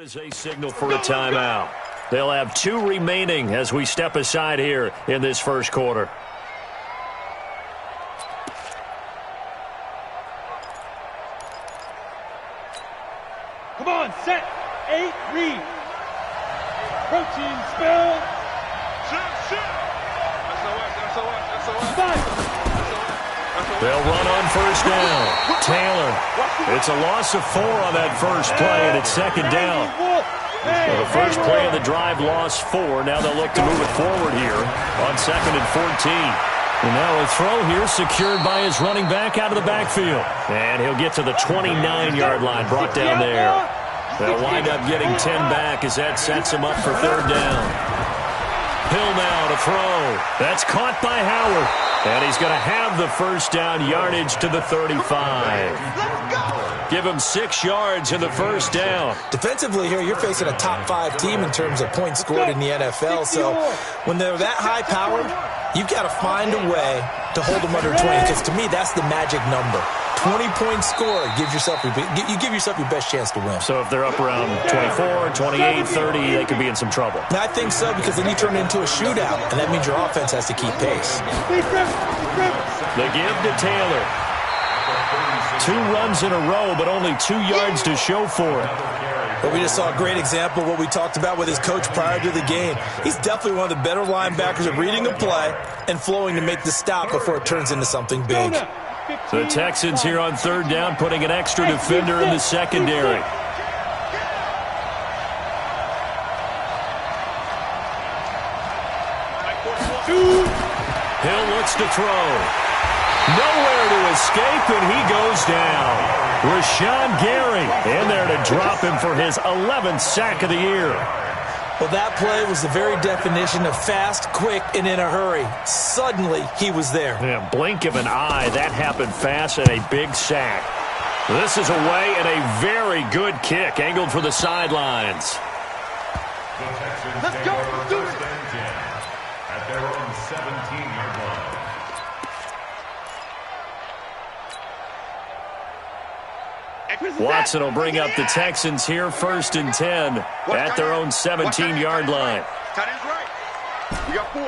As a signal for a timeout. They'll have 2 remaining as we step aside here in this first quarter. Come on, set, 8, read. Protein spill. They'll run on first down. Taylor. It's a loss of 4 on that first play, and it's second down. Well, the first play of the drive lost 4. Now they'll look to move it forward here on 2nd and 14. And now a throw here secured by his running back out of the backfield. And he'll get to the 29-yard line, brought down there. They'll wind up getting 10 back as that sets him up for 3rd down. Hill now to throw. That's caught by Howard. And he's going to have the first down, yardage to the 35. Give him 6 yards in the first down. Defensively here, you're facing a top 5 team in terms of points scored in the NFL. So when they're that high-powered, you've got to find a way to hold them under 20. Because to me, that's the magic number. 20-point score gives yourself you give yourself your best chance to win. So if they're up around 24, 28, 30, they could be in some trouble. And I think so, because then you turn it into a shootout, and that means your offense has to keep pace. The give to Taylor. 2 runs in a row, but only 2 yards to show for it. But we just saw a great example of what we talked about with his coach prior to the game. He's definitely one of the better linebackers at reading a play and flowing to make the stop before it turns into something big. The Texans here on 3rd down, putting an extra defender in the secondary. Hill looks to throw. Nowhere to escape, and he goes down. Rashawn Gary in there to drop him for his 11th sack of the year. Well, that play was the very definition of fast, quick, and in a hurry. Suddenly, he was there. Yeah, blink of an eye, that happened fast, and a big sack. This is away, and a very good kick, angled for the sidelines. Let's go, let's do it. At their own 17-yard line. Watson will bring up the Texans here, 1st and 10 at their own 17-yard line. Tight end's right. We got 4.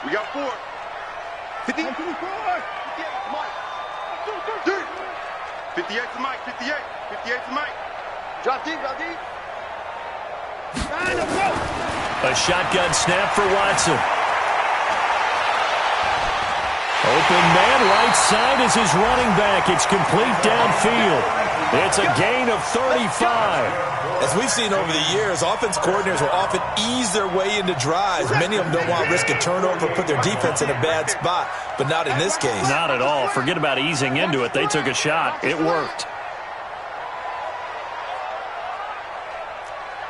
We got 4. 50. 58 to Mike. 58 to Mike. Drop deep. A shotgun snap for Watson. Open man, right side is his running back. It's complete downfield. It's a gain of 35. As we've seen over the years, offense coordinators will often ease their way into drives. Many of them don't want to risk a turnover or put their defense in a bad spot, but not in this case. Not at all. Forget about easing into it. They took a shot. It worked.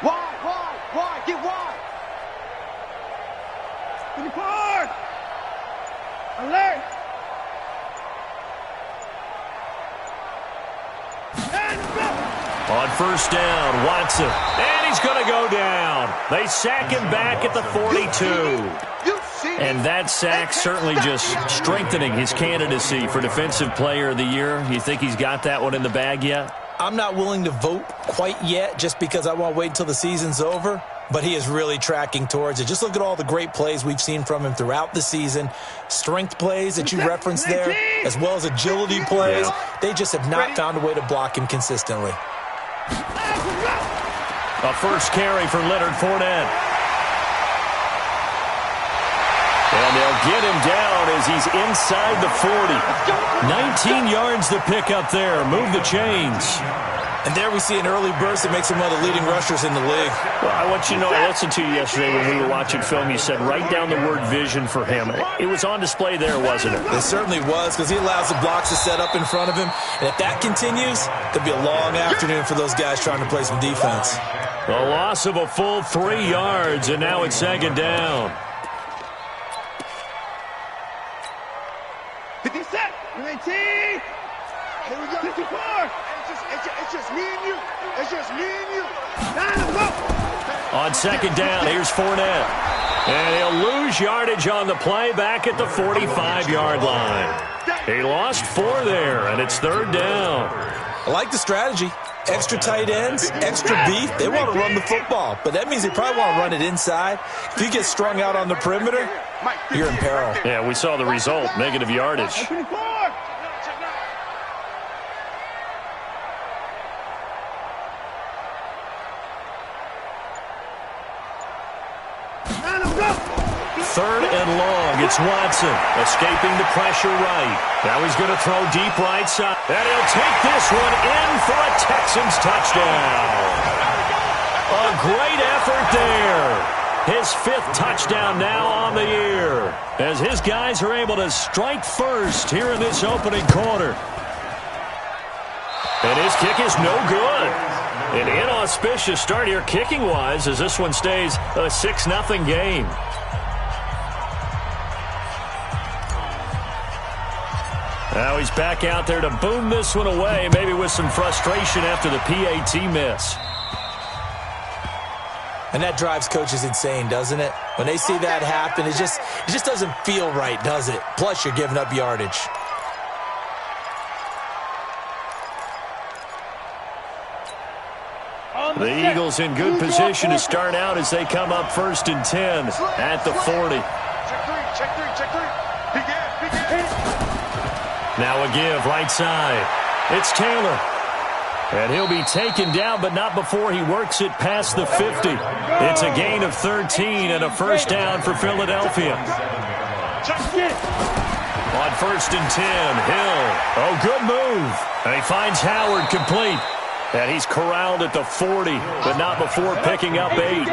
Wide, get wide. In the park. Alert. On 1st down, Watson. And he's going to go down. They sack him back at the 42. And that sack certainly just strengthening his candidacy for Defensive Player of the Year. You think he's got that one in the bag yet? I'm not willing to vote quite yet just because I want to wait until the season's over. But he is really tracking towards it. Just look at all the great plays we've seen from him throughout the season. Strength plays that you referenced there, as well as agility plays. They just have not found a way to block him consistently. A first carry for Leonard Fournette. And they'll get him down as he's inside the 40. 19 yards to pick up there. Move the chains. And there we see an early burst that makes him one of the leading rushers in the league. Well, I want you to know, I listened to you yesterday when we were watching film. You said write down the word vision for him. It was on display there, wasn't it? It certainly was, because he allows the blocks to set up in front of him. And if that continues, it'll be a long afternoon for those guys trying to play some defense. The loss of a full 3 yards, and now it's 2nd down. 50 set. 19. Here we go. 54. It's just me and you. It's just me and you. On 2nd down, here's Fournette. And he'll lose yardage on the play back at the 45-yard line. He lost 4 there, and it's 3rd down. I like the strategy. Extra tight ends, extra beef, they want to run the football. But that means they probably want to run it inside. If you get strung out on the perimeter, you're in peril. Yeah, we saw the result, negative yardage. Third and long. It's Watson escaping the pressure right. Now he's going to throw deep right side. And he'll take this one in for a Texans touchdown. A great effort there. His 5th touchdown now on the year, as his guys are able to strike first here in this opening quarter. And his kick is no good. An inauspicious start here kicking-wise, as this one stays a 6-0 game. Now he's back out there to boom this one away, maybe with some frustration after the PAT miss. And that drives coaches insane, doesn't it? When they see that happen, it just doesn't feel right, does it? Plus, you're giving up yardage. The Eagles in good position to start out as they come up 1st and 10 at the 40. Check three. Begin. Now a give right side. It's Taylor. And he'll be taken down, but not before he works it past the 50. It's a gain of 13 and a first down for Philadelphia. On 1st and 10, Hill. Oh, good move. And he finds Howard complete. And he's corralled at the 40, but not before picking up 8.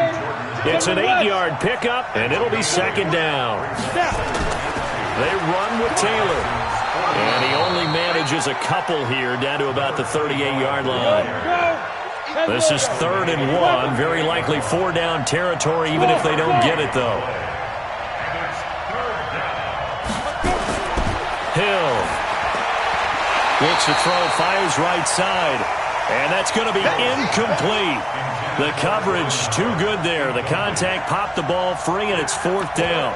It's an 8-yard pickup, and it'll be 2nd down. They run with Taylor. And he only manages a couple here down to about the 38-yard line. This is 3rd and 1. Very likely 4-down territory, even if they don't get it, though. Hill. Looks to throw, fires right side. And that's going to be incomplete. The coverage too good there. The contact popped the ball free, and it's 4th down.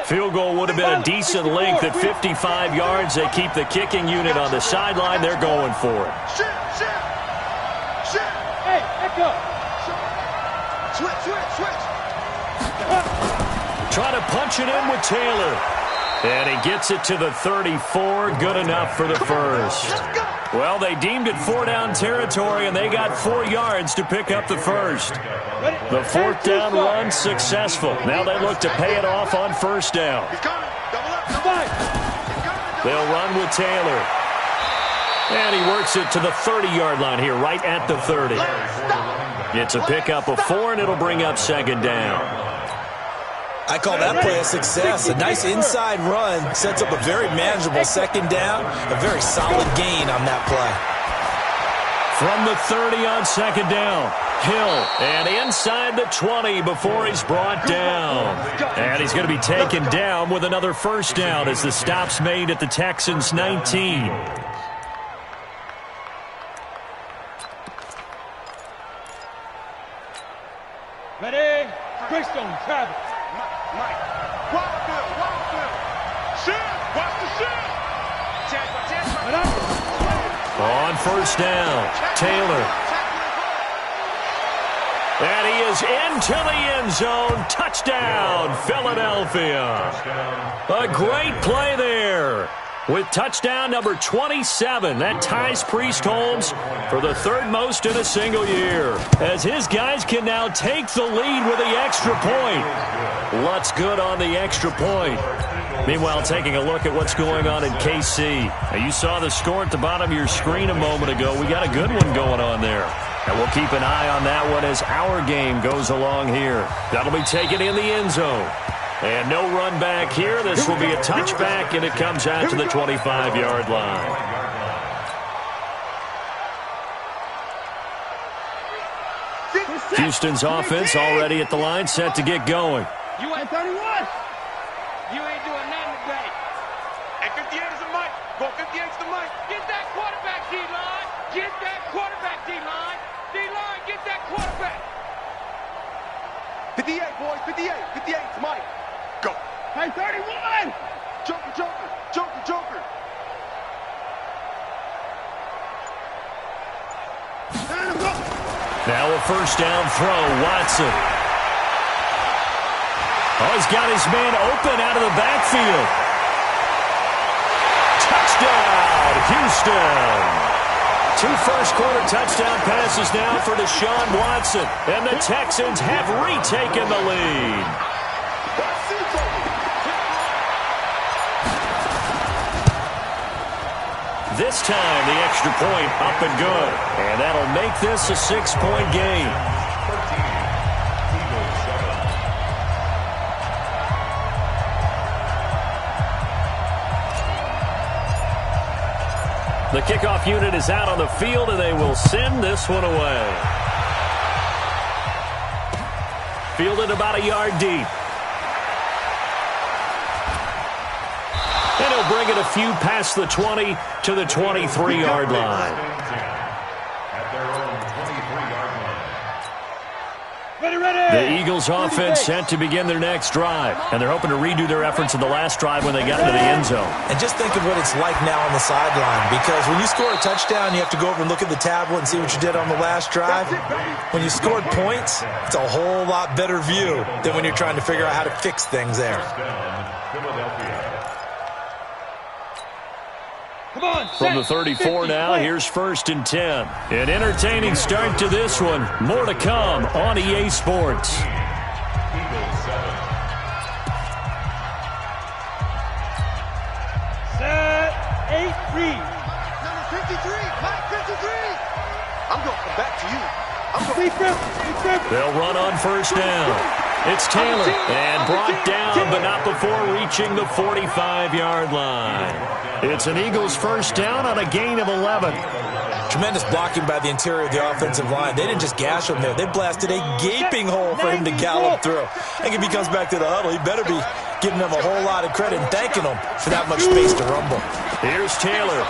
Field goal would have been a decent length at 55 yards. They keep the kicking unit on the sideline. They're going for it. Hey, echo. Switch. Trying to punch it in with Taylor. And he gets it to the 34. Good enough for the first. Well, they deemed it 4-down territory, and they got 4 yards to pick up the first. The 4th down run successful. Now they look to pay it off on 1st down. They'll run with Taylor. And he works it to the 30-yard line here, right at the 30. It's a pickup of 4, and it'll bring up 2nd down. I call that play a success. A nice inside run sets up a very manageable 2nd down. A very solid gain on that play. From the 30 on 2nd down, Hill, and inside the 20 before he's brought down. And he's going to be taken down with another first down as the stop's made at the Texans' 19. Ready? Greystone, Travis. Mike. Watch Bill. Shoot. Watch the shoot. On 1st down, Taylor. And he is into the end zone. Touchdown, Philadelphia. A great play there. With touchdown number 27, that ties Priest Holmes for the 3rd most in a single year, as his guys can now take the lead with the extra point. Lutz good on the extra point. Meanwhile, taking a look at what's going on in KC. Now, you saw the score at the bottom of your screen a moment ago. We got a good one going on there. And we'll keep an eye on that one as our game goes along here. That'll be taken in the end zone. And no run back here. This will be a touchback, and it comes out to the 25-yard line. Houston's offense already at the line, set to get going. You ain't 31. You ain't doing nothing today. And 58 is the mic. Go 58 is the mic. Get that quarterback, D-line. Get that quarterback, D-line. D-line, get that quarterback. 58, boys, 58. 58 to Mike. Go. Hey, 31! Joker, Joker, Joker, Joker. Now a first down throw, Watson. Oh, he's got his man open out of the backfield. Touchdown, Houston. 2 first-quarter touchdown passes now for Deshaun Watson. And the Texans have retaken the lead. This time, the extra point up and good. And that'll make this a 6-point game. The kickoff unit is out on the field, and they will send this one away. Fielded about a yard deep. And he'll bring it a few past the 20 to the 23-yard line. At their own 23-yard line. Ready! The Eagles offense set to begin their next drive, and they're hoping to redo their efforts in the last drive when they got into the end zone. And just think of what it's like now on the sideline, because when you score a touchdown, you have to go over and look at the tablet and see what you did on the last drive. When you scored points, it's a whole lot better view than when you're trying to figure out how to fix things there. Philadelphia. Come on, From the 34 now, here's 1st and 10. An entertaining start to this one. More to come on EA Sports. Eagles 7. Set, 8, read. Number 53, Mike 53. I'm going to come back to you. They'll run on first down. It's Taylor, and brought down, but not before reaching the 45-yard line. It's an Eagles first down on a gain of 11. Tremendous blocking by the interior of the offensive line. They didn't just gash him there. They blasted a gaping hole for him to gallop through. I think if he comes back to the huddle, he better be giving them a whole lot of credit and thanking them for that much space to rumble. Here's Taylor.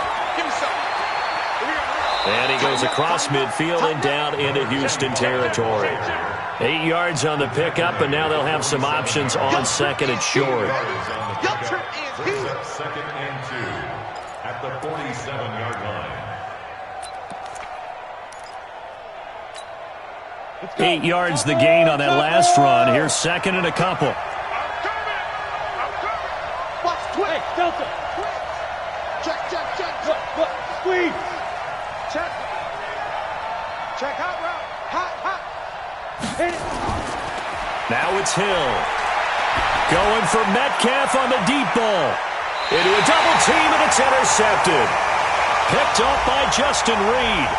And he goes across midfield and down into Houston territory. 8 yards on the pickup, and now they'll have some options on second and short. Second and 2 at the 47-yard line. 8 yards the gain on that last run. Here's second and a couple. Hey, Delta. Check. Squeeze. Check hot route. Hot. Hit it. Now it's Hill. Going for Metcalf on the deep ball. Into a double team, and it's intercepted. Picked off by Justin Reed.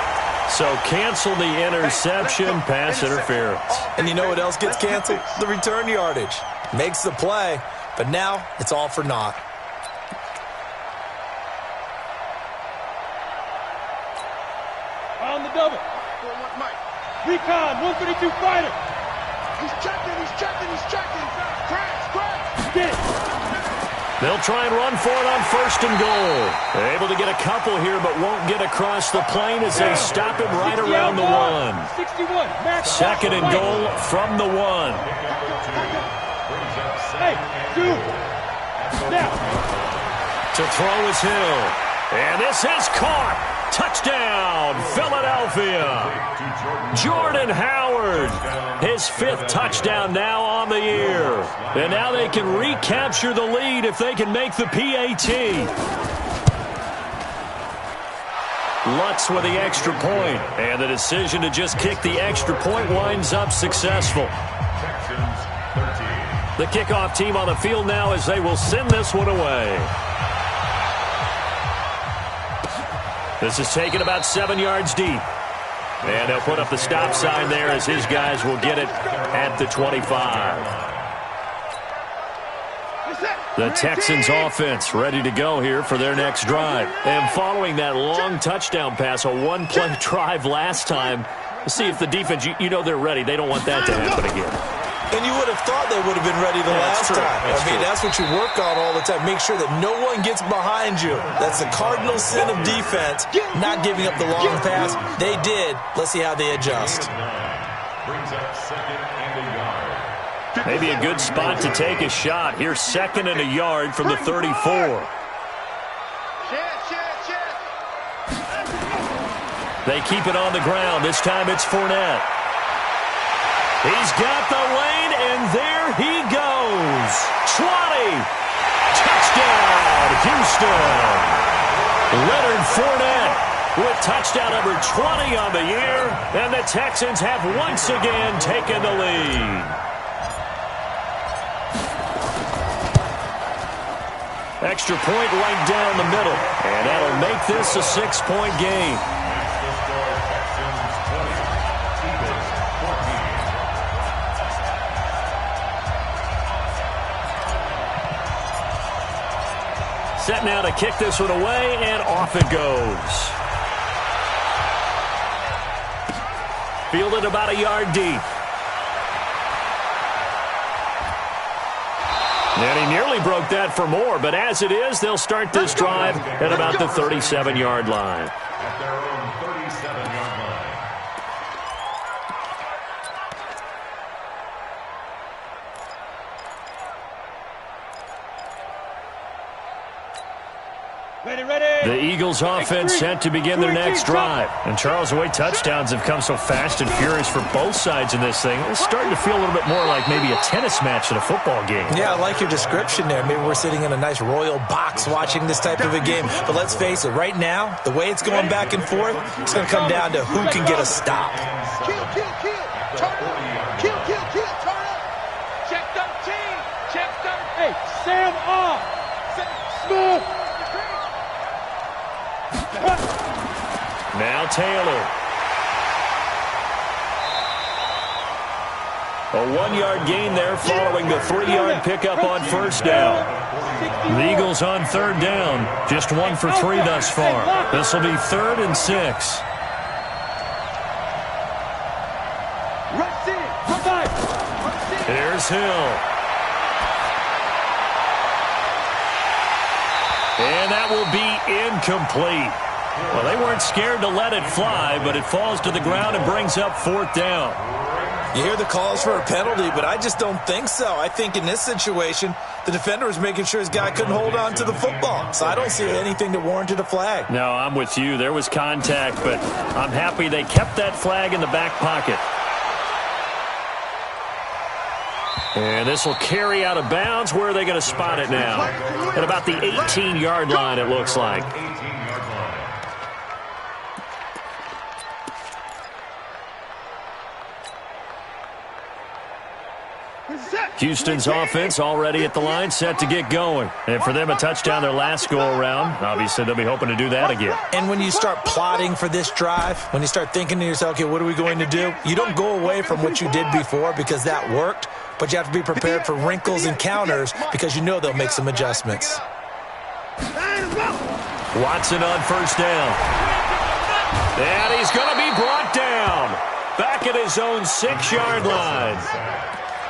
So cancel the interception, pass interference. And you know what else gets canceled? The return yardage. Makes the play, but now it's all for naught. On the double. 4-1 Mike. Recon, 132 fighter. He's checking. Crash. Get it. They'll try and run for it on first and goal. They're able to get a couple here, but won't get across the plane as they stop him right around the 1. 61. Max. Second and goal from the 1. Hey, dude. Now. To throw is Hill. And this is caught. Touchdown, Philadelphia. Jordan Howard, his 5th touchdown now on the year. And now they can recapture the lead if they can make the PAT. Lutz with the extra point, and the decision to just kick the extra point winds up successful. The kickoff team on the field now as they will send this one away. This is taken about 7 yards deep. And they'll put up the stop sign there as his guys will get it at the 25. The Texans offense ready to go here for their next drive. And following that long touchdown pass, a one-play drive last time, see if the defense, you know they're ready. They don't want that to happen again. And you would have thought they would have been ready the last time. That's what you work on all the time. Make sure that no one gets behind you. That's the cardinal sin of defense, not giving up the long pass. They did. Let's see how they adjust. Brings up second and a yard. Maybe a good spot to take a shot. Here's 2nd and a yard from the 34. They keep it on the ground. This time it's Fournette. He's got the lane, and there he goes. 20. Touchdown, Houston. Leonard Fournette with touchdown number 20 on the year, and the Texans have once again taken the lead. Extra point right down the middle, and that'll make this a 6-point game. Set now to kick this one away, and off it goes. Fielded about a yard deep. And he nearly broke that for more, but as it is, they'll start this drive at about the 37-yard line. At their own 37-yard line. The Eagles offense set to begin their next drive. And Charles, the way touchdowns have come so fast and furious for both sides in this thing, it's starting to feel a little bit more like maybe a tennis match at a football game. Yeah, I like your description there. Maybe we're sitting in a nice royal box watching this type of a game. But let's face it, right now, the way it's going back and forth, it's going to come down to who can get a stop. Kill. Turn up. Kill. Turn up. Check 13. Check 13. Hey, Sam off. Smooth. Now Taylor. A 1-yard gain there following the 3-yard pickup on first down. The Eagles on 3rd down. Just 1 for 3 thus far. This will be 3rd and 6. Here's Hill. And that will be incomplete. Well, they weren't scared to let it fly, but it falls to the ground and brings up 4th down. You hear the calls for a penalty, but I just don't think so. I think in this situation, the defender was making sure his guy couldn't hold on to the football. So I don't see anything that warranted a flag. No, I'm with you. There was contact, but I'm happy they kept that flag in the back pocket. And this will carry out of bounds. Where are they going to spot it now? At about the 18-yard line, it looks like. 18-yard line. Houston's offense already at the line, set to get going. And for them, a touchdown their last go-around. Obviously, they'll be hoping to do that again. And when you start plotting for this drive, when you start thinking to yourself, okay, what are we going to do? You don't go away from what you did before because that worked, but you have to be prepared for wrinkles and counters because you know they'll make some adjustments. Watson on first down. And he's going to be brought down. Back at his own 6-yard line.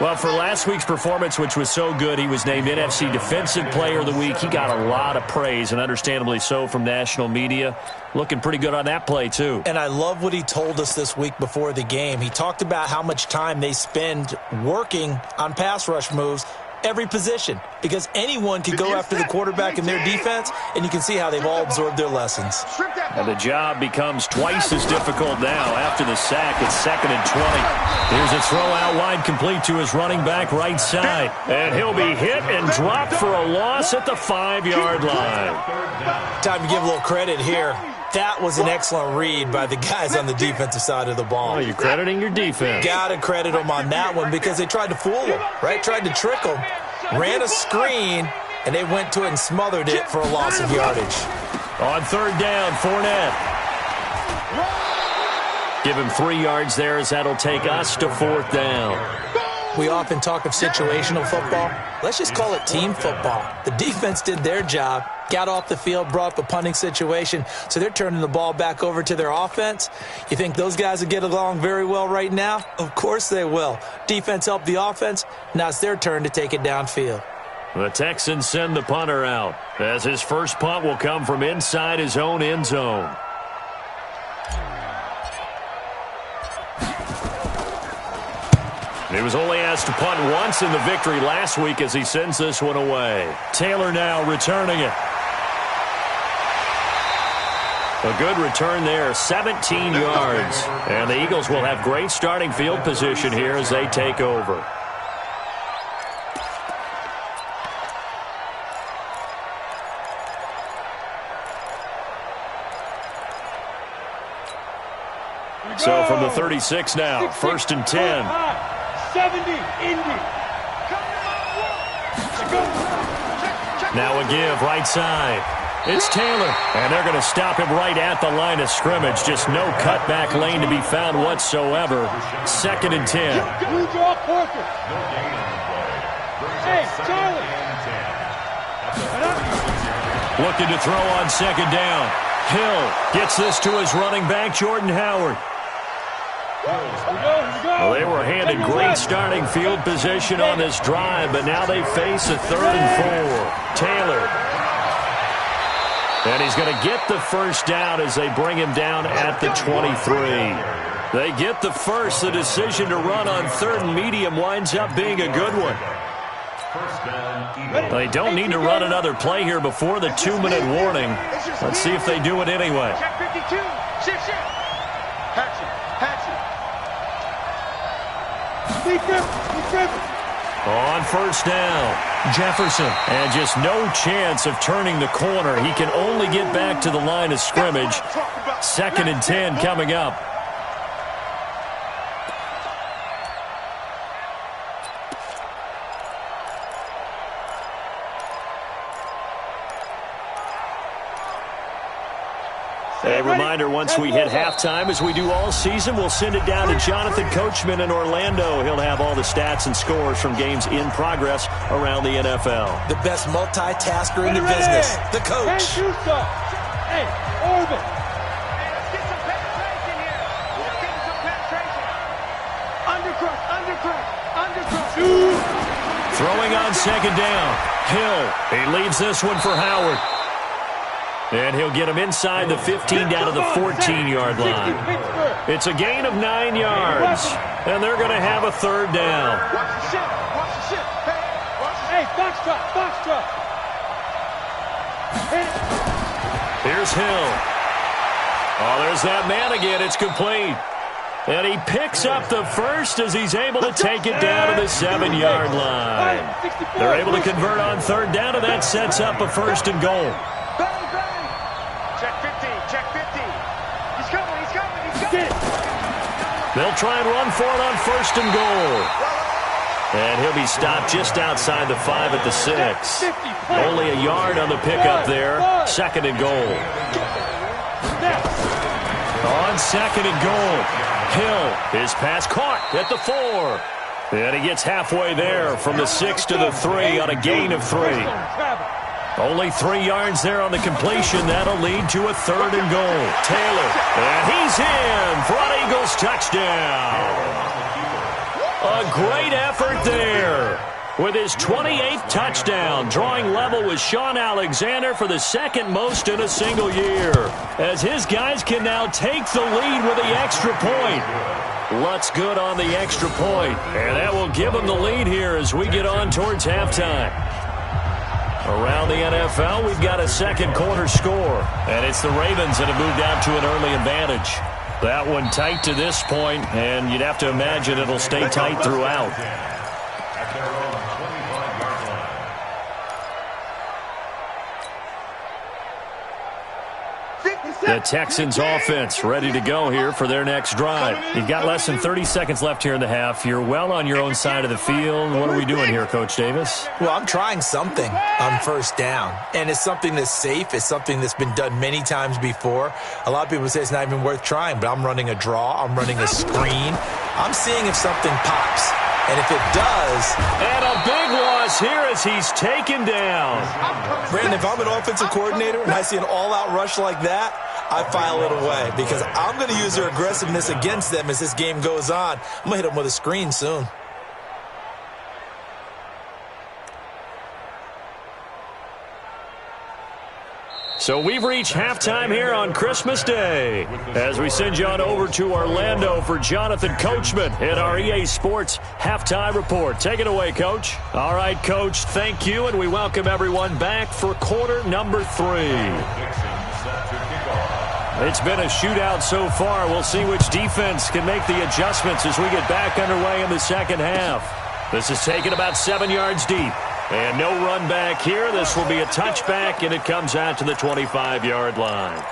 Well, for last week's performance, which was so good, he was named NFC Defensive Player of the Week. He got a lot of praise, and understandably so, from national media. Looking pretty good on that play, too. And I love what he told us this week before the game. He talked about how much time they spend working on pass rush moves, every position, because anyone could go after the quarterback in their defense, and you can see how they've all absorbed their lessons. And the job becomes twice as difficult now after the sack. It's 2nd and 20. Here's a throw out wide, complete to his running back right side. And he'll be hit and dropped for a loss at the 5-yard line. Time to give a little credit here. That was an excellent read by the guys on the defensive side of the ball. Oh, you're crediting your defense. Got to credit them on that one because they tried to fool them, right? Tried to trick them. Ran a screen, and they went to it and smothered it for a loss of yardage. On 3rd down, Fournette. Give him 3 yards there as that'll take us to 4th down. We often talk of situational football. Let's just call it team football. The defense did their job, got off the field, brought up a punting situation, so they're turning the ball back over to their offense. You think those guys will get along very well right now? Of course they will. Defense helped the offense. Now it's their turn to take it downfield. The Texans send the punter out, as his first punt will come from inside his own end zone. He was only asked to punt once in the victory last week as he sends this one away. Taylor now returning it. A good return there, 17 yards. And the Eagles will have great starting field position here as they take over. So from the 36 now, 1st and 10. 70, Indy. Now a give, right side. It's Taylor, and they're going to stop him right at the line of scrimmage. Just no cutback lane to be found whatsoever. 2nd and 10. Blue draw, Parker. Hey, Charlie. Looking to throw on 2nd down. Hill gets this to his running back, Jordan Howard. Well, they were handed great starting field position on this drive, but now they face a 3rd and 4. Taylor. And he's going to get the first down as they bring him down at the 23. They get the first. The decision to run on 3rd and medium winds up being a good one. They don't need to run another play here before the 2-minute warning. Let's see if they do it anyway. Check 52. Shift. On 1st down, Jefferson. And just no chance of turning the corner. He can only get back to the line of scrimmage. 2nd and 10 coming up. A reminder, once we hit halftime, as we do all season, we'll send it down to Jonathan Coachman in Orlando. He'll have all the stats and scores from games in progress around the NFL. The best multitasker in the business, the coach. Hey, Orville. Let's get some penetration here. Let's get some penetration. Undercrush. Throwing on 2nd down. Hill. He leaves this one for Howard. And he'll get him inside the 15 down to the 14-yard line. It's a gain of 9 yards. And they're going to have a 3rd down. Watch the ship. Hey, Foxtrot. Here's Hill. Oh, there's that man again. It's complete. And he picks up the first as he's able to take it down to the 7-yard line. They're able to convert on 3rd down, and that sets up a 1st and goal. Check 50. He's coming. They'll try and run for it on 1st and goal. And he'll be stopped just outside the 5 at the 6. Only a yard on the pickup there. 2nd and goal. On 2nd and goal. Hill, his pass caught at the 4. And he gets halfway there from the 6 to the 3 on a gain of 3. Only 3 yards there on the completion. That'll lead to a 3rd and goal. Taylor, and he's in for an Eagles touchdown. A great effort there. With his 28th touchdown, drawing level with Sean Alexander for the 2nd most in a single year. As his guys can now take the lead with the extra point. Lutz good on the extra point. And that will give him the lead here as we get on towards halftime. Around the NFL, we've got a 2nd quarter score. And it's the Ravens that have moved out to an early advantage. That one tight to this point, and you'd have to imagine it'll stay tight throughout. The Texans offense ready to go here for their next drive. You've got less than 30 seconds left here in the half. You're well on your own side of the field. What are we doing here, Coach Davis? Well, I'm trying something on 1st down, and it's something that's safe. It's something that's been done many times before. A lot of people say it's not even worth trying, but I'm running a draw. I'm running a screen. I'm seeing if something pops. And if it does... And a big loss here as he's taken down. Brandon, if I'm an offensive coordinator and I see an all-out rush like that, I file it away because I'm going to use their aggressiveness against them as this game goes on. I'm going to hit them with a screen soon. So we've reached halftime here on Christmas Day as we send you on over to Orlando for Jonathan Coachman at our EA Sports Halftime Report. Take it away, Coach. All right, Coach, thank you, and we welcome everyone back for quarter number 3. It's been a shootout so far. We'll see which defense can make the adjustments as we get back underway in the second half. This is taken about 7 yards deep. And no run back here. This will be a touchback, and it comes out to the 25-yard line.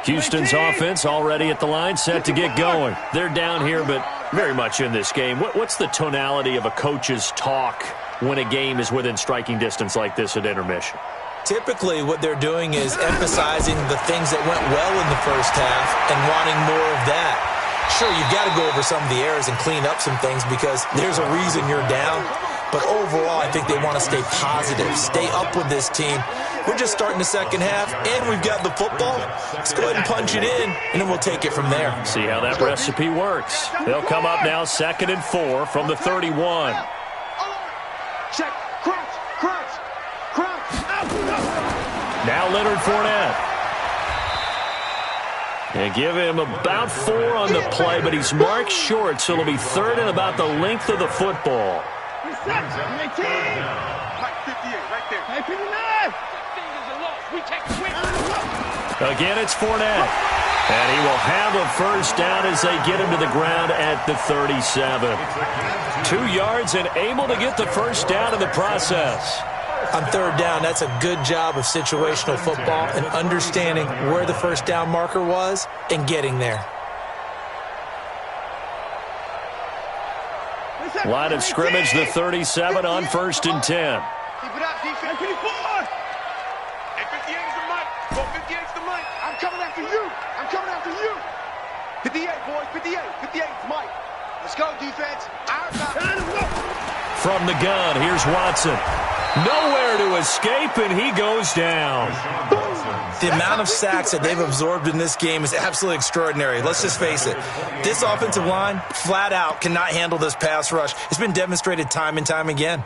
Houston's offense already at the line, set to get going. They're down here, but very much in this game. What's the tonality of a coach's talk when a game is within striking distance like this at intermission? Typically, what they're doing is emphasizing the things that went well in the first half and wanting more of that. Sure, you've got to go over some of the errors and clean up some things because there's a reason you're down. But overall, I think they want to stay positive, stay up with this team. We're just starting the second half, and we've got the football. Let's go ahead and punch it in, and then we'll take it from there. See how that recipe works. They'll come up now 2nd and 4 from the 31. Check. Crouch. Now Leonard Fournette. And give him about 4 on the play, but he's marked short, so it'll be 3rd and about the length of the football. Mike 58, right there. Mike 59. Again, it's Fournette. And he will have a first down as they get him to the ground at the 37. 2 yards and able to get the first down in the process. On 3rd down, that's a good job of situational football and understanding where the first down marker was and getting there. Line of scrimmage, the 37 on 1st and 10. Keep it up, defense. 54. Hey, 58 is the mic. Well, 58 is the mic. I'm coming after you. 58, boys. 58. 58 is Mike. Let's go, defense. From the gun, here's Watson. Nowhere to escape, and he goes down. The amount of sacks that they've absorbed in this game is absolutely extraordinary. Let's just face it. This offensive line, flat out, cannot handle this pass rush. It's been demonstrated time and time again.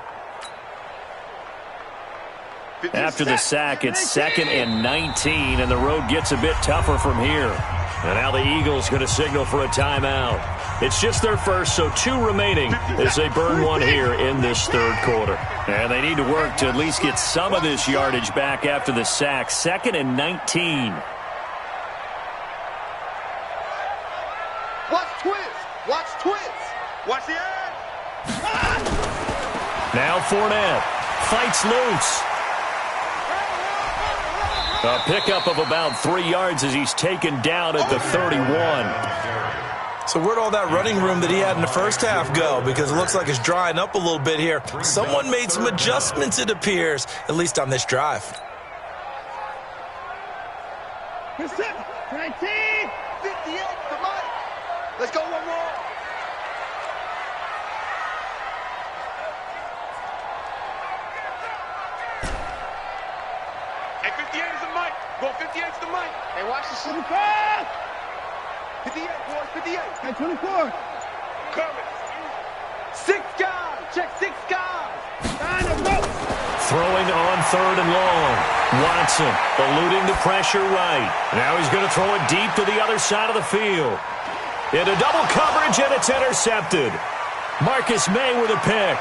After the sack, it's 2nd and 19, and the road gets a bit tougher from here. And now the Eagles going to signal for a timeout. It's just their first, so 2 remaining as they burn 1 here in this 3rd quarter. And they need to work to at least get some of this yardage back after the sack. 2nd and 19. Watch twist. Watch the edge. Now Fournette fights loose. A pickup of about 3 yards as he's taken down at the 31. So where'd all that running room that he had in the first half go? Because it looks like it's drying up a little bit here. Someone made some adjustments, it appears, at least on this drive. 19, 58, come on. Let's go one more. Hey, 58 is the mic. Go, 58 is the mic. Hey, watch the 55. 58, boys, 58. Hey, 24. Coming. 6 guys. Check 6 guys. Throwing on 3rd and long. Watson eluding the pressure right. Now he's going to throw it deep to the other side of the field. Into double coverage, and it's intercepted. Marcus May with a pick.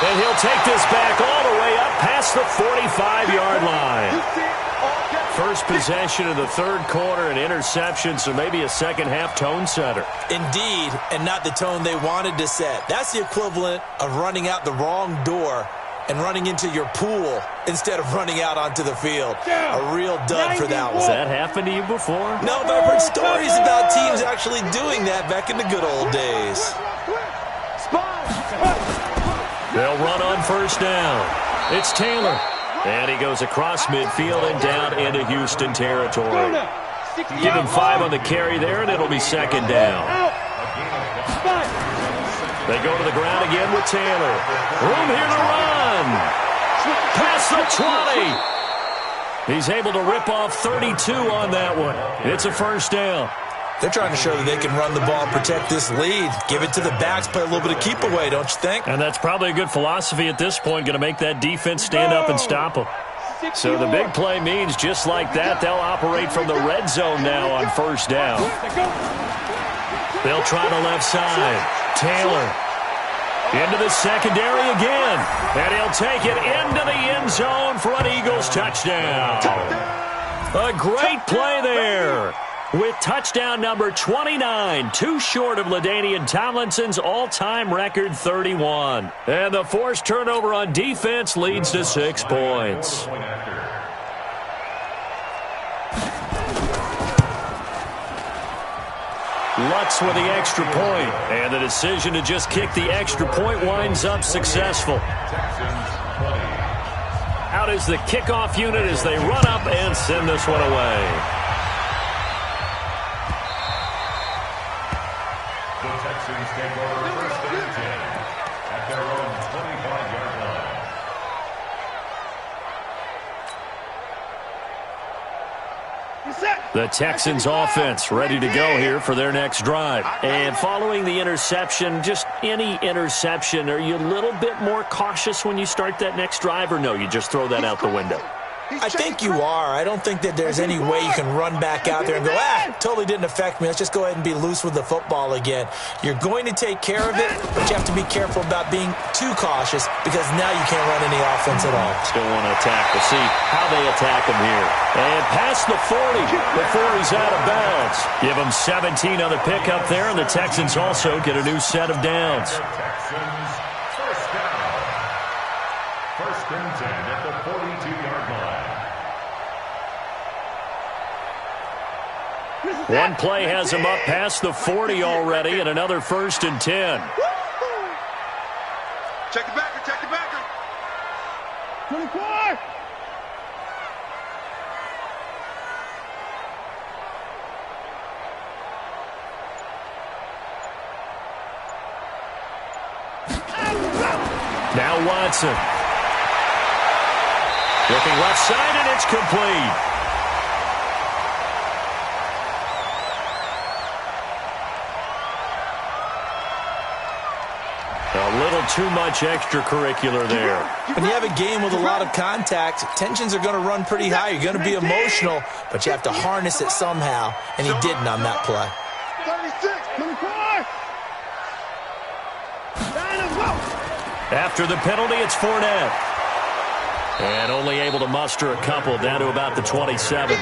And he'll take this back all the way up past the 45-yard line. First possession of the 3rd quarter, an interception, so maybe a second-half tone setter. Indeed, and not the tone they wanted to set. That's the equivalent of running out the wrong door and running into your pool instead of running out onto the field. A real dud for that one. Has that happened to you before? No, but I've heard stories about teams actually doing that back in the good old days. They'll run on 1st down. It's Taylor. And he goes across midfield and down into Houston territory. Give him 5 on the carry there, and it'll be 2nd down. They go to the ground again with Taylor. Room here to run. Past the 20. He's able to rip off 32 on that one. It's a first down. They're trying to show that they can run the ball and protect this lead. Give it to the backs, play a little bit of keep away, don't you think? And that's probably a good philosophy at this point, going to make that defense stand up and stop them. So the big play means just like that, they'll operate from the red zone now on first down. They'll try the left side. Taylor into the secondary again. And he'll take it into the end zone for an Eagles touchdown. A great play there. With touchdown number 29, too short of LaDainian Tomlinson's all-time record 31. And the forced turnover on defense leads to 6 points. Lutz with the extra point, and the decision to just kick the extra point winds up successful. Out is the kickoff unit as they run up and send this one away. The Texans take over first and 10 at their own 25-yard line. The Texans offense ready to go here for their next drive. And following the interception, just any interception, are you a little bit more cautious when you start that next drive, or no, you just throw that out the window? I think you are. I don't think that there's any way you can run back out there and go, totally didn't affect me. Let's just go ahead and be loose with the football again. You're going to take care of it, but you have to be careful about being too cautious because now you can't run any offense at all. Still want to attack. We'll see how they attack him here. And past the 40 before he's out of bounds. Give him 17 on the pickup there, and the Texans also get a new set of downs. Texans first down. First and 10 at the 42-yard line. One play has him up past the 40 already, and another first and 10. Check the backer, check the backer. 24! Now Watson. Looking left side, and it's complete. A little too much extracurricular there. When you have a game with a lot of contact, tensions are going to run pretty high. You're going to be emotional, but you have to harness it somehow, and he didn't on that play. 36! 24! After the penalty, it's Fournette. And only able to muster a couple down to about the 27.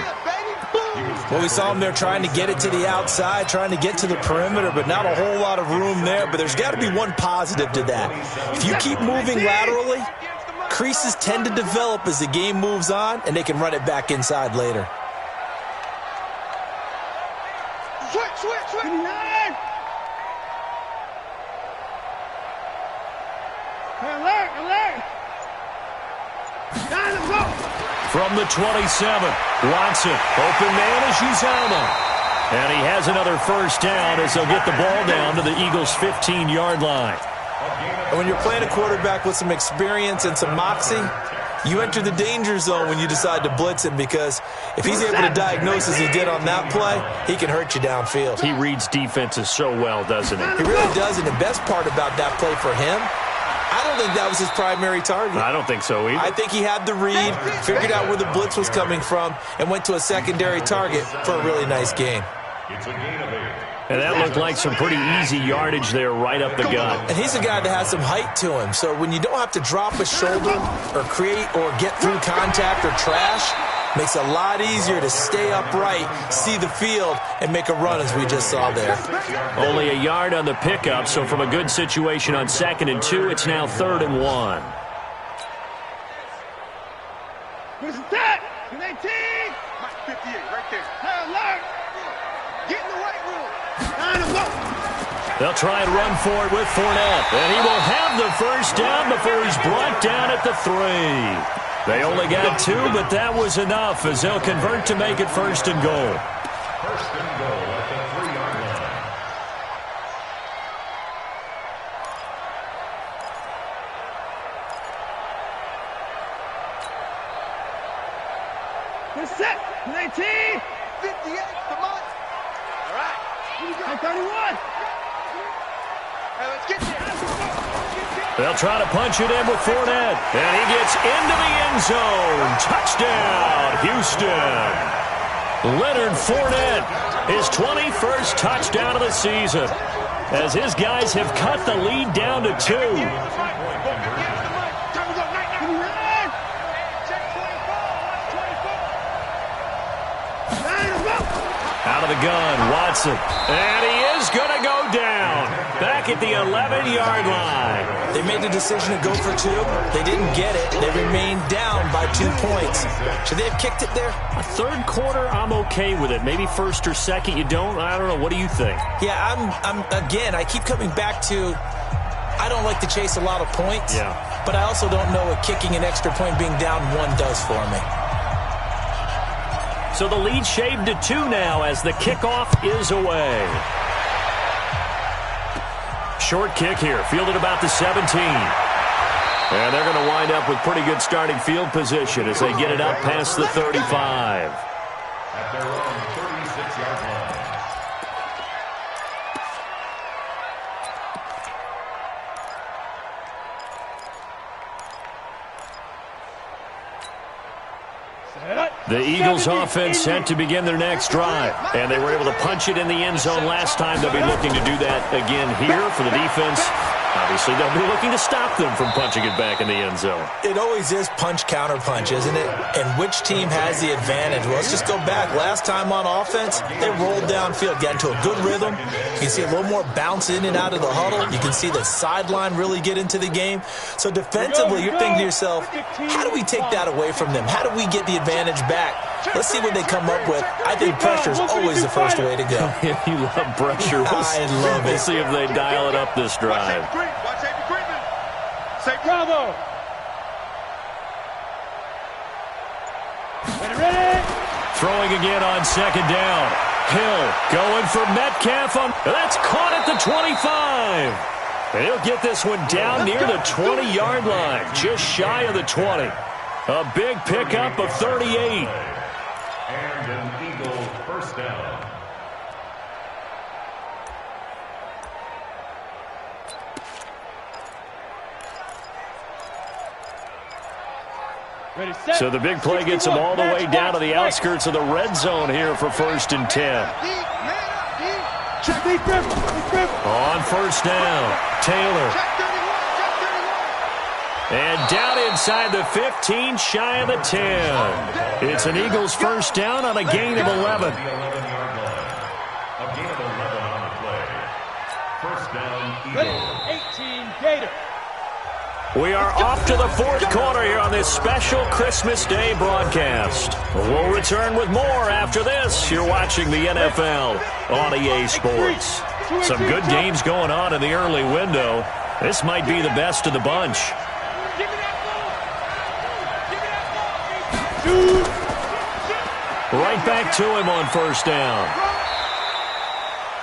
Well, we saw him there trying to get it to the outside, trying to get to the perimeter, but not a whole lot of room there. But there's got to be one positive to that. If you keep moving laterally, creases tend to develop as the game moves on, and they can run it back inside later. Switch! 9! Alert! 9, go! From the 27, Watson, open man is Uzama. And he has another first down as they'll get the ball down to the Eagles' 15-yard line. And when you're playing a quarterback with some experience and some moxie, you enter the danger zone when you decide to blitz him, because if he's able to diagnose as he did on that play, he can hurt you downfield. He reads defenses so well, doesn't he? He really does, and the best part about that play for him, I don't think that was his primary target. I don't think so either. I think he had the read, figured out where the blitz was coming from, and went to a secondary target for a really nice gain. It's a gain of 8. And that looked like some pretty easy yardage there right up the gut. And he's a guy that has some height to him, so when you don't have to drop a shoulder or create or get through contact or trash, makes it a lot easier to stay upright, see the field, and make a run as we just saw there. Only a yard on the pickup, so from a good situation on 2nd and 2, it's now 3rd and 1. Where's that? 18! Mike 58, right there. Alert! Get in the weight room. 9, go! They'll try and run for it with Fournette, and he will have the first down before he's brought down at the 3. They only got 2, but that was enough as they'll convert to make it 1st and goal. First and goal at the 3-yard line. We're set! 19! 58, come on. All right. Hey, let's get there. They'll try to punch it in with Fournette. And he gets into the end zone. Touchdown, Houston. Leonard Fournette, his 21st touchdown of the season, as his guys have cut the lead down to 2. Out of the gun, Watson. And he is going to go down. Back at the 11-yard line. They made the decision to go for 2. They didn't get it. They remained down by 2 points. Should they have kicked it there? A third quarter, I'm okay with it. Maybe first or second, you don't. I don't know. What do you think? Yeah, again, I keep coming back to I don't like to chase a lot of points. Yeah. But I also don't know what kicking an extra point being down 1 does for me. So the lead shaved to 2 now as the kickoff is away. Short kick here, fielded about the 17. And they're going to wind up with pretty good starting field position as they get it up past the 35. At their own 36-yard line. The Eagles offense set to begin their next drive. And they were able to punch it in the end zone last time. They'll be looking to do that again here for the defense. Obviously, they'll be looking to stop them from punching it back in the end zone. It always is punch, counter punch, isn't it? And which team has the advantage? Well, let's just go back. Last time on offense, they rolled downfield, got into a good rhythm. You can see a little more bounce in and out of the huddle. You can see the sideline really get into the game. So defensively, you're thinking to yourself, how do we take that away from them? How do we get the advantage back? Let's see what they come up with. I think pressure is always the first way to go. You love pressure. I love it. We'll see if they dial it up this drive. Watch Avery Greenman. Say Bravo. Ready. Throwing again on second down. Hill going for Metcalf. That's caught at the 25. He'll get this one down near the 20-yard line, just shy of the 20. A big pickup of 38. And an Eagle first down. Ready, set. So the big play gets them all the way down to the outskirts of the red zone here for 1st and 10. Check deep grip. On first down, Taylor. And down inside the 15, shy of the 10. It's an Eagles first down on a gain of 11. The 11-yard line. A gain of 11 on the play. First down, Ready, Eagles. 18, Gator. We are off to the 4th quarter here on this special Christmas Day broadcast. We'll return with more after this. You're watching the NFL on EA Sports. Some good games going on in the early window. This might be the best of the bunch. Give me that ball. Give me that ball. Right back to him on first down.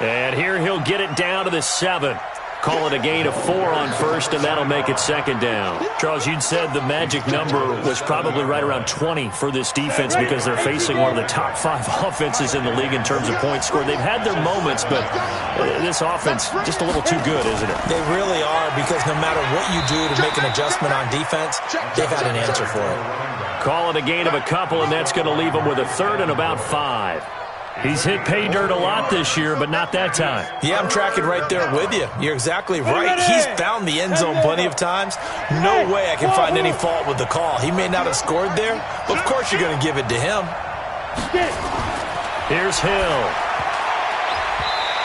And here he'll get it down to the 7. Call it a gain of 4 on first, and that'll make it second down. Charles, you'd said the magic number was probably right around 20 for this defense because they're facing one of the top 5 offenses in the league in terms of points scored. They've had their moments, but this offense just a little too good, isn't it? They really are, because no matter what you do to make an adjustment on defense, they've had an answer for it. Call it a gain of a couple, and that's going to leave them with a 3rd and about 5. He's hit pay dirt a lot this year, but not that time. Yeah, I'm tracking right there with you. You're exactly right. He's found the end zone plenty of times. No way I can find any fault with the call. He may not have scored there, but of course you're going to give it to him. Here's Hill.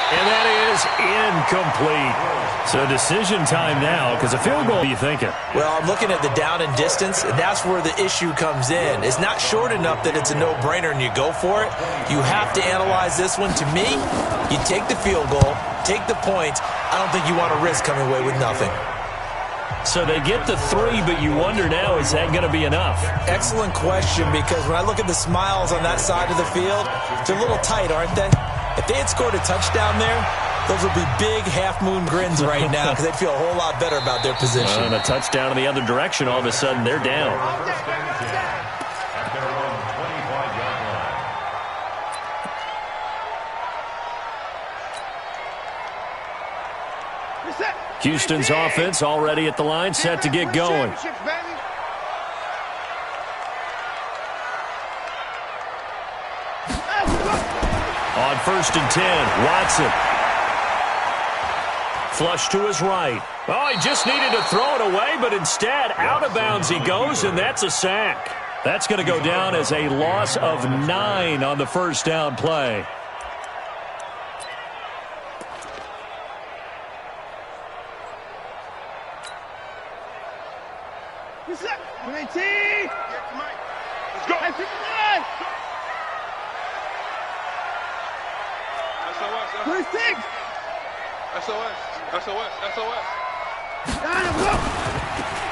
And that is incomplete. So decision time now, because a field goal, what are you thinking? Well, I'm looking at the down and distance, and that's where the issue comes in. It's not short enough that it's a no-brainer and you go for it. You have to analyze this one. To me, you take the field goal, take the points. I don't think you want to risk coming away with nothing. So they get the 3, but you wonder now, is that going to be enough? Excellent question, because when I look at the smiles on that side of the field, they're a little tight, aren't they? If they had scored a touchdown there, those would be big half-moon grins right now because they'd feel a whole lot better about their position. And a touchdown in the other direction, all of a sudden they're down. At their own 25-yard line. Houston's offense already at the line, set to get going. On 1st and 10, Watson. Flush to his right. Oh, he just needed to throw it away, but instead, out of bounds he goes, and that's a sack. That's going to go down as a loss of 9 on the first down play. Let's go. SOS.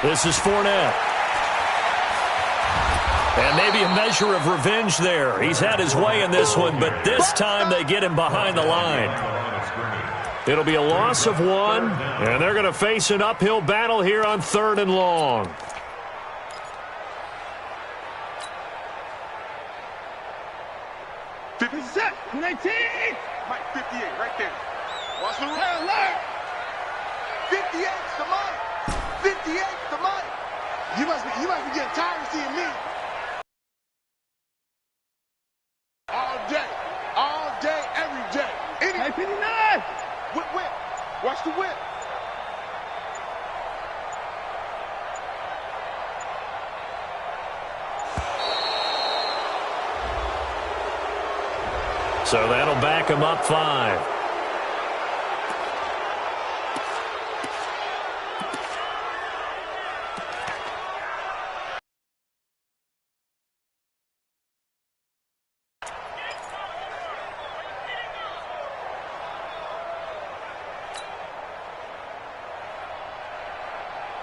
This is Fournette. And maybe a measure of revenge there. He's had his way in this one, but this time they get him behind the line. It'll be a loss of 1, and they're going to face an uphill battle here on 3rd and long. Mike 58, right there. Watch the alert. 58's the Mike. 58's the Mike. You must be getting tired of seeing me. All day, every day. Hey, 59. Whip. Watch the whip. So that'll back him up 5.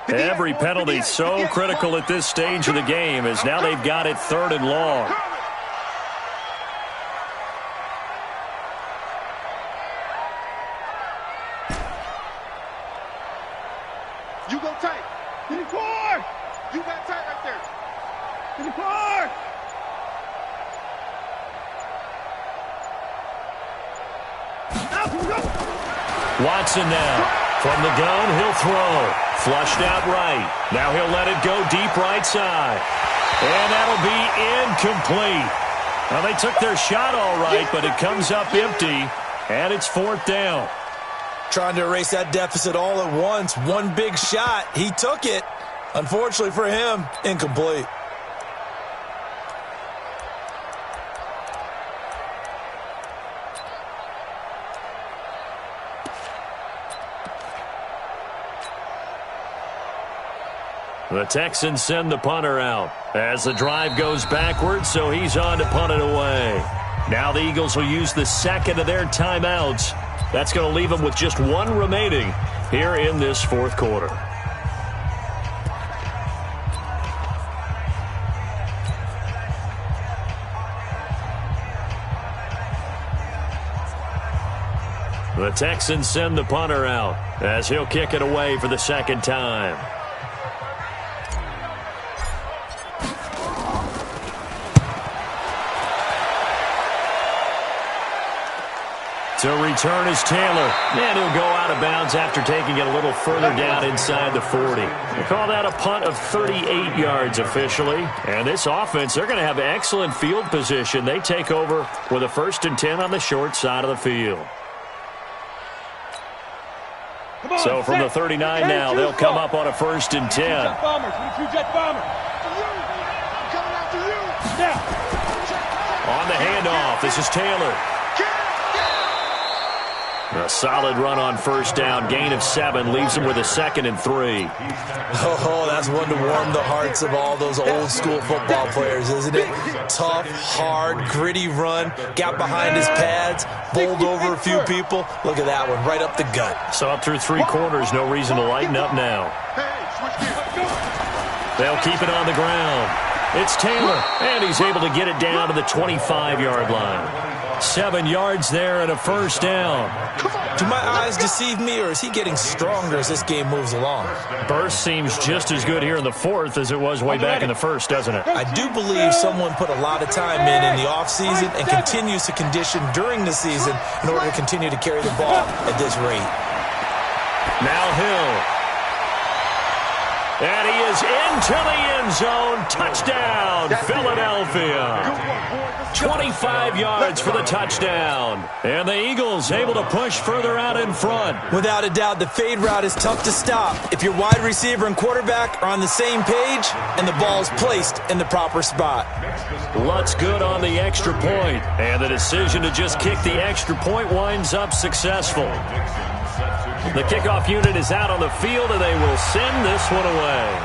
Every penalty so critical at this stage of the game, as now they've got it 3rd and long. You go tight. 54. You got tight right there. 54. Watson now. From the gun, he'll throw. Flushed out right. Now he'll let it go deep right side. And that'll be incomplete. Well, they took their shot all right, but it comes up empty, and it's 4th down. Trying to erase that deficit all at once. One big shot. He took it. Unfortunately for him, incomplete. The Texans send the punter out as the drive goes backwards, so he's on to punt it away. Now the Eagles will use the second of their timeouts. That's going to leave them with just 1 remaining here in this 4th quarter. The Texans send the punter out as he'll kick it away for the 2nd time. To return is Taylor, and he'll go out of bounds after taking it a little further down inside the 40. They call that a punt of 38 yards officially, and this offense, they're going to have excellent field position. They take over with a 1st and 10 on the short side of the field. So from the 39 now, they'll come up on a 1st and 10. On the handoff, this is Taylor. A solid run on 1st down. Gain of 7 leaves him with a 2nd and 3. Oh, that's one to warm the hearts of all those old school football players, isn't it? Tough, hard, gritty run. Got behind his pads, bowled over a few people. Look at that one, right up the gut. So up through 3 quarters, no reason to lighten up now. They'll keep it on the ground. It's Taylor, and he's able to get it down to the 25-yard line. 7 yards there and a 1st down. Do my eyes deceive me, or is he getting stronger as this game moves along? Burst seems just as good here in the 4th as it was way back in the 1st, doesn't it? I do believe someone put a lot of time in the offseason and continues to condition during the season in order to continue to carry the ball at this rate. Now Hill. And he is into the end zone. Touchdown, Philadelphia. 25 yards for the touchdown. And the Eagles able to push further out in front. Without a doubt, the fade route is tough to stop if your wide receiver and quarterback are on the same page and the ball is placed in the proper spot. Lutz good on the extra point. And the decision to just kick the extra point winds up successful. The kickoff unit is out on the field, and they will send this one away.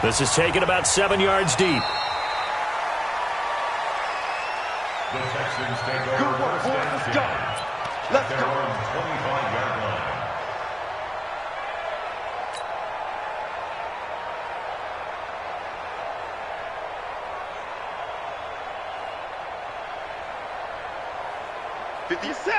This is taken about 7 yards deep. The Texans take over first and 10. Let's Their go. own 25-yard line.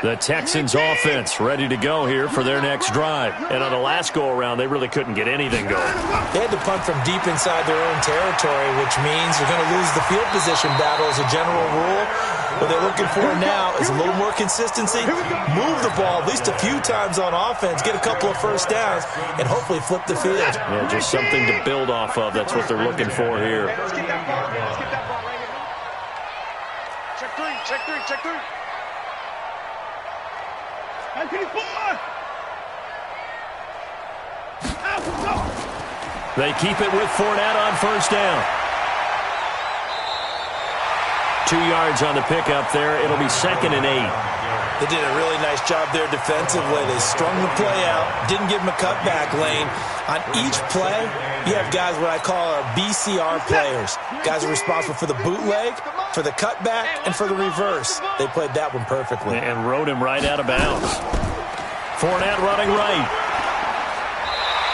The Texans offense ready to go here for their next drive. And on the last go-around, they really couldn't get anything going. They had to punt from deep inside their own territory, which means you're going to lose the field position battle as a general rule. What they're looking for now is a little more consistency, move the ball at least a few times on offense, get a couple of first downs, and hopefully flip the field. Yeah, just something to build off of. That's what they're looking for here. Let's get that ball. Let's get that ball right here. Check three, check three, check three. They keep it with Fournette on first down. 2 yards on the pickup there. It'll be 2nd and 8. They did a really nice job there defensively. They strung the play out, didn't give them a cutback lane. On each play, you have guys what I call our BCR players. Guys are responsible for the bootleg, for the cutback, and for the reverse. They played that one perfectly. And rode him right out of bounds. Fournette running right.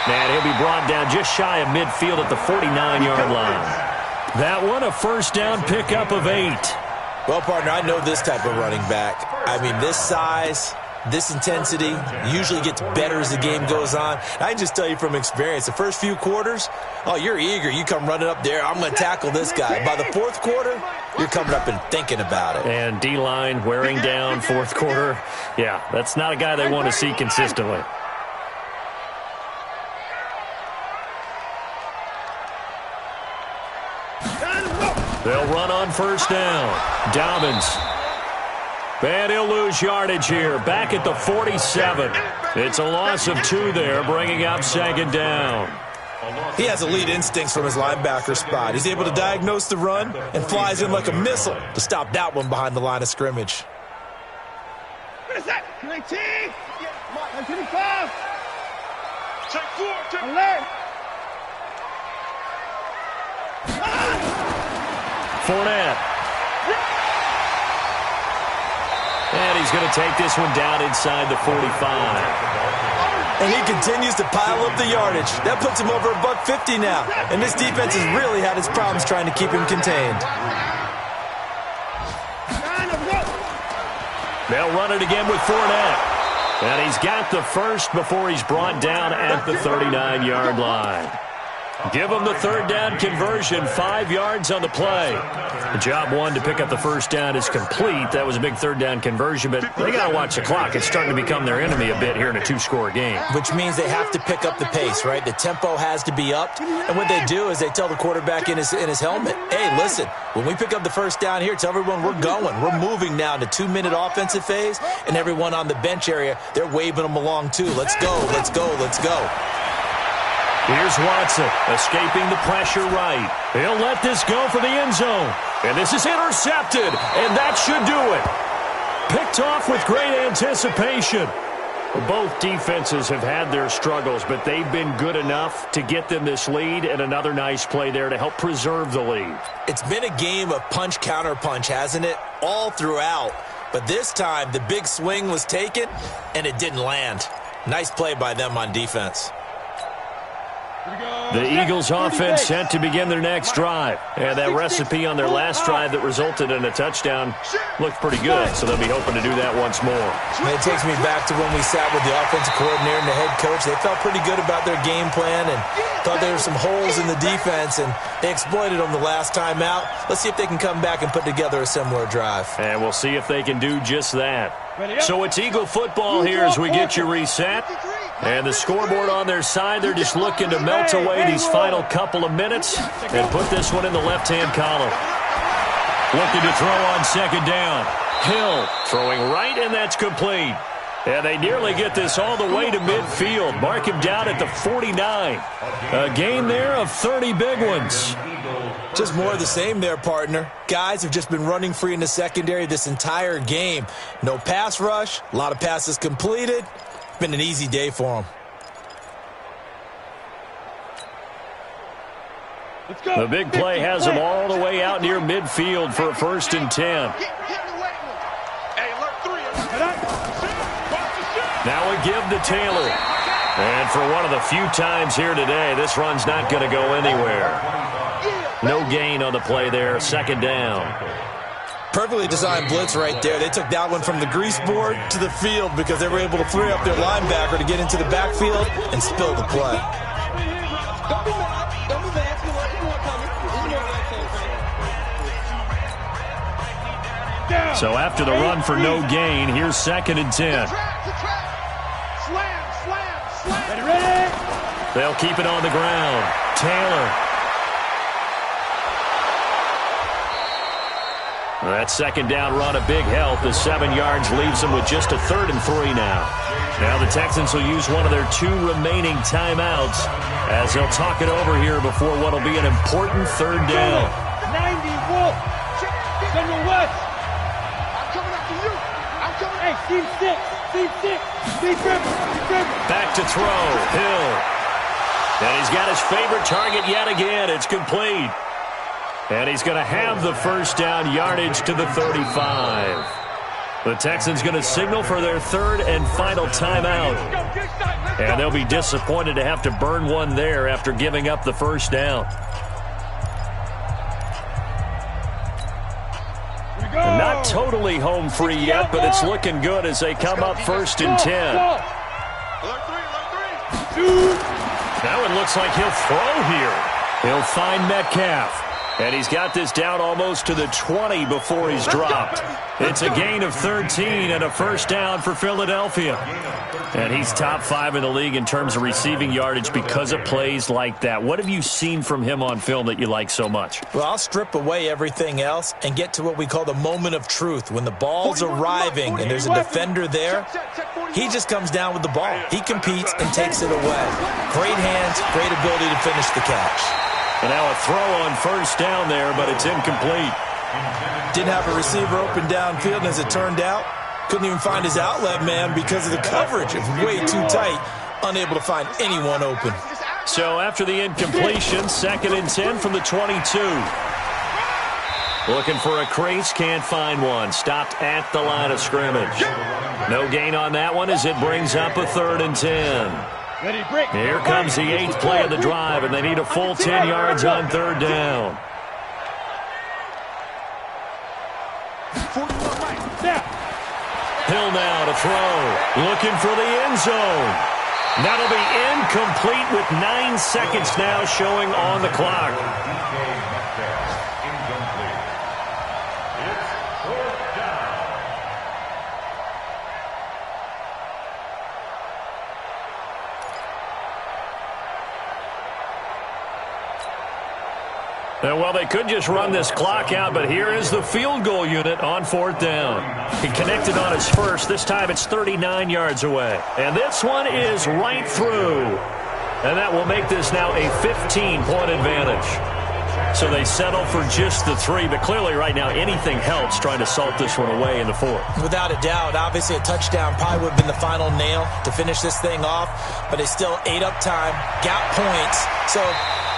And he'll be brought down just shy of midfield at the 49-yard line. That one a first down pickup of 8. Well, partner, I know this type of running back. I mean, this size, this intensity usually gets better as the game goes on. I can just tell you from experience, the first few quarters, oh, you're eager. You come running up there, I'm going to tackle this guy. By the fourth quarter, you're coming up and thinking about it. And D-line wearing down fourth quarter. Yeah, that's not a guy they want to see consistently. They'll run on first down. Dobbins. And he'll lose yardage here. Back at the 47. It's a loss of 2 there, bringing up 2nd down. He has elite instincts from his linebacker spot. He's able to diagnose the run and flies in like a missile to stop that one behind the line of scrimmage. What is that? 19! 25! Check 4, check 4. Alert! Fournette. And he's going to take this one down inside the 45. And he continues to pile up the yardage. That puts him over $150 now. And this defense has really had its problems trying to keep him contained. They'll run it again with Fournette. And he's got the first before he's brought down at the 39-yard line. Give them the 3rd down conversion, 5 yards on the play. Job 1 to pick up the first down is complete. That was a big 3rd down conversion, but they got to watch the clock. It's starting to become their enemy a bit here in a 2-score game. Which means they have to pick up the pace, right? The tempo has to be upped. And what they do is they tell the quarterback in his helmet, hey, listen, when we pick up the first down here, tell everyone we're going. We're moving now to 2-minute offensive phase, and everyone on the bench area, they're waving them along too. Let's go, let's go, let's go. Here's Watson, escaping the pressure right. He'll let this go for the end zone. And this is intercepted, and that should do it. Picked off with great anticipation. Both defenses have had their struggles, but they've been good enough to get them this lead, and another nice play there to help preserve the lead. It's been a game of punch-counter-punch, hasn't it? All throughout. But this time, the big swing was taken, and it didn't land. Nice play by them on defense. The Eagles offense set to begin their next drive. And that recipe on their last drive that resulted in a touchdown looked pretty good, so they'll be hoping to do that once more. And it takes me back to when we sat with the offensive coordinator and the head coach. They felt pretty good about their game plan and thought there were some holes in the defense, and they exploited them the last time out. Let's see if they can come back and put together a similar drive. And we'll see if they can do just that. So it's Eagle football here as we get you reset. And the scoreboard on their side, they're just looking to melt away these final couple of minutes and put this one in the left-hand column. Looking to throw on second down. Hill throwing right, and that's complete. And they nearly get this all the way to midfield. Mark him down at the 49. A gain there of 30 big ones. Just more of the same there, partner. Guys have just been running free in the secondary this entire game. No pass rush, a lot of passes completed. Been an easy day for them. The big play has them all the way out near midfield for a 1st and 10. Now we give to Taylor. And for one of the few times here today, this run's not going to go anywhere. No gain on the play there, 2nd down. Perfectly designed blitz right there. They took that one from the grease board to the field because they were able to free up their linebacker to get into the backfield and spill the play. Don't be mad. Don't be mad. It's more coming. So after the run for no gain, here's 2nd and 10. Ready? They'll keep it on the ground. Taylor. That 2nd down run a big help. The 7 yards leaves them with just a 3rd and 3 now. Now the Texans will use one of their 2 remaining timeouts as they'll talk it over here before what will be an important 3rd down. 90 Wolf. General West. I'm coming after you. I'm coming. Hey, team 6. Team 6. Team 7. Back to throw. Hill. And he's got his favorite target yet again. It's complete. And he's going to have the 1st down yardage to the 35. The Texans going to signal for their 3rd and final timeout. And they'll be disappointed to have to burn one there after giving up the 1st down. Not totally home free yet, but it's looking good as they come up 1st and 10. Now it looks like he'll throw here. He'll find Metcalf. And he's got this down almost to the 20 before he's dropped. It's a gain of 13 and a 1st down for Philadelphia. And he's top 5 in the league in terms of receiving yardage because of plays like that. What have you seen from him on film that you like so much? Well, I'll strip away everything else and get to what we call the moment of truth. When the ball's arriving and there's a defender there, he just comes down with the ball. He competes and takes it away. Great hands, great ability to finish the catch. And now a throw on 1st down there, but it's incomplete. Didn't have a receiver open downfield, and as it turned out, couldn't even find his outlet man because of the coverage. It was way too tight, unable to find anyone open. So after the incompletion, 2nd and 10 from the 22. Looking for a crease, can't find one. Stopped at the line of scrimmage. No gain on that one as it brings up a 3rd and 10. Here comes the 8th play of the drive, and they need a full 10 yards on 3rd down. Hill now to throw. Looking for the end zone. That'll be incomplete with 9 seconds now showing on the clock. Well, they could just run this clock out, but here is the field goal unit on 4th down. He connected on his first. This time it's 39 yards away. And this one is right through. And that will make this now a 15-point advantage. So they settle for just the 3, but clearly right now anything helps trying to salt this one away in the 4th. Without a doubt, obviously a touchdown probably would have been the final nail to finish this thing off, but they still ate up time, got points. So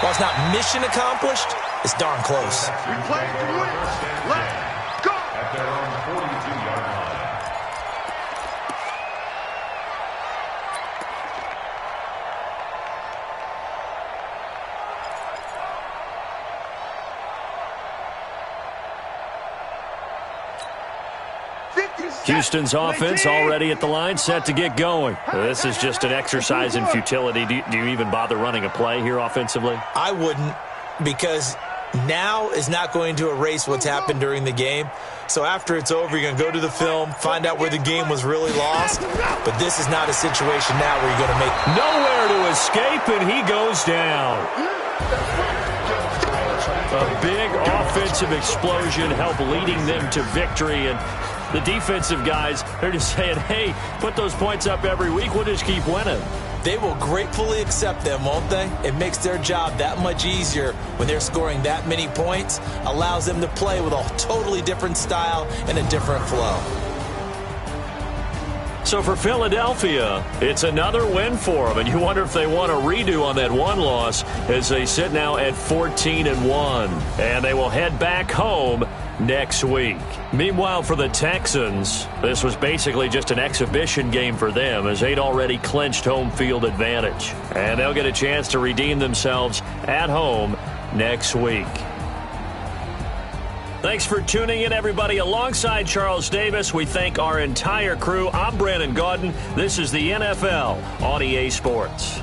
while it's not mission accomplished, it's darn close. We play to win. Let's go. At their own 42-yard line. Houston's offense already at the line, set to get going. This is just an exercise in futility. Do you even bother running a play here offensively? I wouldn't, because now is not going to erase what's happened during the game. So after it's over, you're going to go to the film, find out where the game was really lost. But this is not a situation now where you're going to make nowhere to escape, and he goes down. A big offensive explosion helped leading them to victory. And the defensive guys, they're just saying, hey, put those points up every week. We'll just keep winning. They will gratefully accept them, won't they? It makes their job that much easier when they're scoring that many points. Allows them to play with a totally different style and a different flow. So for Philadelphia, it's another win for them, and you wonder if they want a redo on that one loss as they sit now at 14-1, and they will head back home next week. Meanwhile, for the Texans, this was basically just an exhibition game for them as they'd already clinched home field advantage, and they'll get a chance to redeem themselves at home next week. Thanks for tuning in, everybody. Alongside Charles Davis, we thank our entire crew. I'm Brandon Gaudin. This is the NFL on EA Sports.